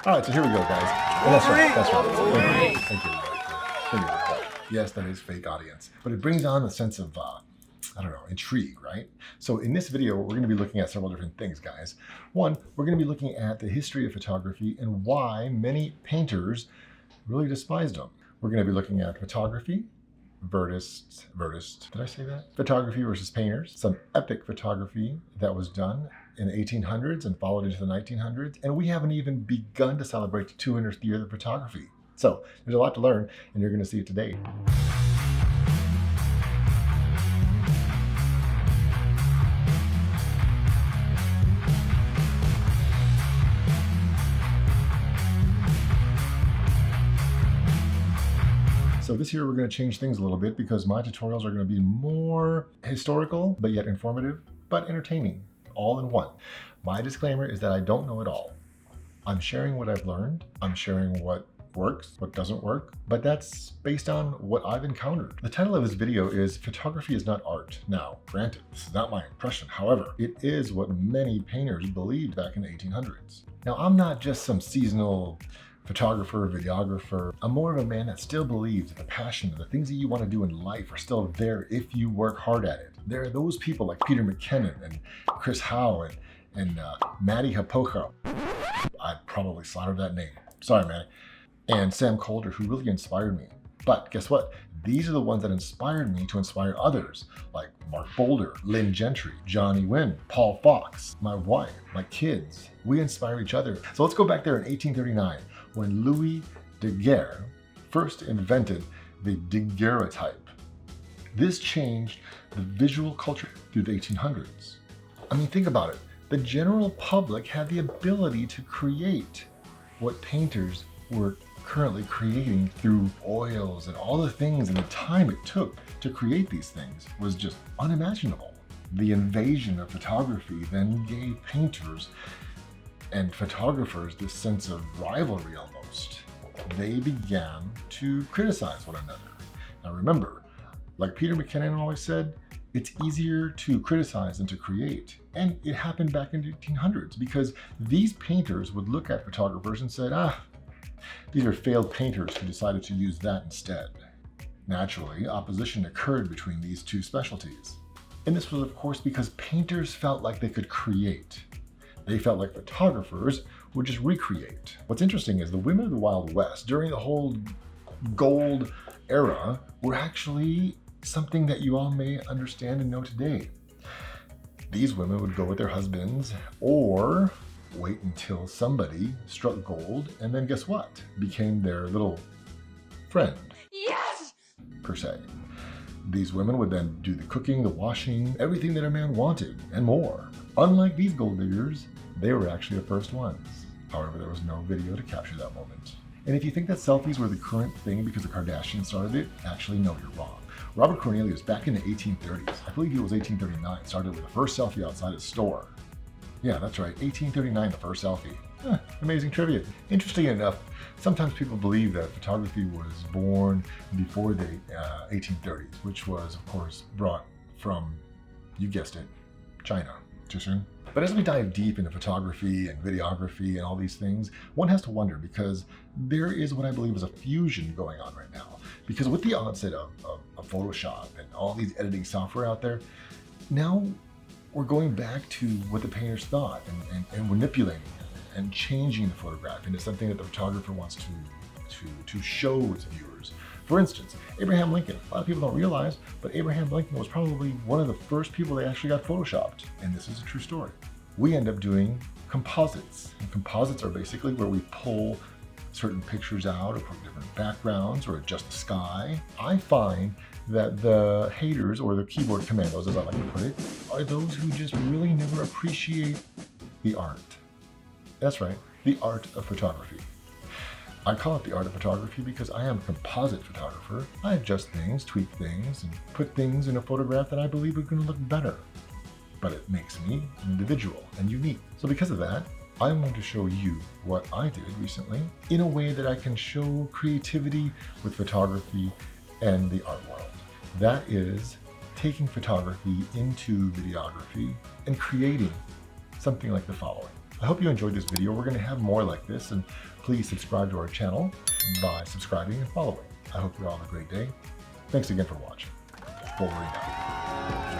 All right, so here we go, guys. And that's right. That's right. Thank you. Yes, that is fake audience, but it brings on a sense of I don't know, intrigue, right? So in this video, we're going to be looking at several different things, guys. One, we're going to be looking at the history of photography and why many painters really despised them. We're going to be looking at photography, did I say that? Photography versus painters, some epic photography that was done in the 1800s and followed into the 1900s, and we haven't even begun to celebrate the 200th year of photography. So there's a lot to learn, and you're going to see it today. So this year we're going to change things a little bit because my tutorials are going to be more historical, but yet informative, but entertaining, all in one. My disclaimer is that I don't know it all. I'm sharing what I've learned. I'm sharing what works, what doesn't work, but that's based on what I've encountered. The title of this video is Photography is Not Art. Now, granted, this is not my impression. However, it is what many painters believed back in the 1800s. Now, I'm not just some seasonal photographer, videographer. I'm more of a man that still believes that the passion and the things that you want to do in life are still there if you work hard at it. There are those people like Peter McKinnon and Chris Howe and Matty Hapoka. I probably slaughtered that name. Sorry, Matty. And Sam Calder, who really inspired me. But guess what? These are the ones that inspired me to inspire others, like Mark Boulder, Lynn Gentry, Johnny Wynn, Paul Fox, my wife, my kids. We inspire each other. So let's go back there in 1839, when Louis Daguerre first invented the daguerreotype. This changed the visual culture through the 1800s. I mean, think about it. The general public had the ability to create what painters were currently creating through oils and all the things, and the time it took to create these things was just unimaginable. The invasion of photography then gave painters and photographers this sense of rivalry almost. They began to criticize one another. Now remember, like Peter McKinnon always said, it's easier to criticize than to create. And it happened back in the 1800s because these painters would look at photographers and said, these are failed painters who decided to use that instead. Naturally, opposition occurred between these two specialties. And this was, of course, because painters felt like they could create. They felt like photographers would just recreate. What's interesting is the women of the Wild West during the whole gold era were actually something that you all may understand and know today. These women would go with their husbands or wait until somebody struck gold, and then guess what? Became their little friend. Yes! Per se. These women would then do the cooking, the washing, everything that a man wanted, and more. Unlike these gold diggers, they were actually the first ones. However, there was no video to capture that moment. And if you think that selfies were the current thing because the Kardashians started it, actually no, you're wrong. Robert Cornelius, back in the 1830s, I believe it was 1839, started with the first selfie outside his store. Yeah, that's right, 1839, the first selfie. Amazing trivia. Interesting enough, sometimes people believe that photography was born before the 1830s, which was, of course, brought from, you guessed it, China. Too soon? But as we dive deep into photography and videography and all these things, one has to wonder because there is what I believe is a fusion going on right now. Because with the onset of Photoshop and all these editing software out there, now we're going back to what the painters thought and manipulating and changing the photograph into something that the photographer wants to show its viewers. For instance, Abraham Lincoln. A lot of people don't realize, but Abraham Lincoln was probably one of the first people that actually got photoshopped. And this is a true story. We end up doing composites. And composites are basically where we pull certain pictures out or put different backgrounds or adjust the sky. I find that the haters, or the keyboard commandos as I like to put it, are those who just really never appreciate the art. That's right, the art of photography. I call it the art of photography because I am a composite photographer. I adjust things, tweak things, and put things in a photograph that I believe are going to look better. But it makes me an individual and unique. So because of that, I'm going to show you what I did recently in a way that I can show creativity with photography and the art world. That is taking photography into videography and creating something like the following. I hope you enjoyed this video. We're going to have more like this, and please subscribe to our channel by subscribing and following. I hope you all have a great day. Thanks again for watching. Wolverine out.